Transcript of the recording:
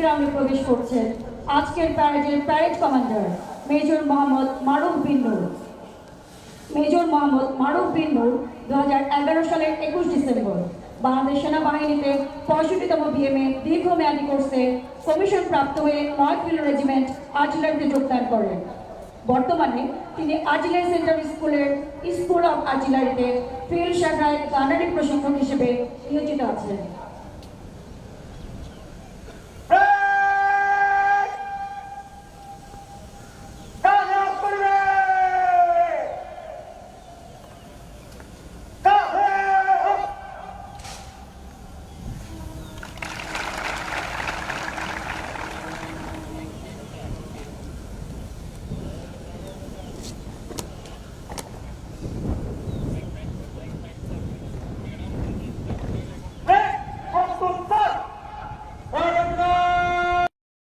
গ্রাউন্ডে প্রবেশ করছেন আজকের প্যারেডের প্যারেড কমান্ডার মেজর মোহাম্মদ মারুফ বিন নূর। মেজর মোহাম্মদ মারুফ বিন নূর 2011 সালের 21 ডিসেম্বর বাংলাদেশ সেনাবাহিনীতে 65তম বিএমএ দীর্ঘমেয়াদী কোর্সে কমিশন প্রাপ্ত হয়ে 9 ফিল্ড রেজিমেন্ট আর্টিলারিতে যোগদান করেন। বর্তমানে তিনি আর্টিলারি সেন্টার স্কুল অফ আর্টিলারিতে ফিল্ড শাখায় গানারি প্রশিক্ষক হিসেবে নিয়োজিত আছেন।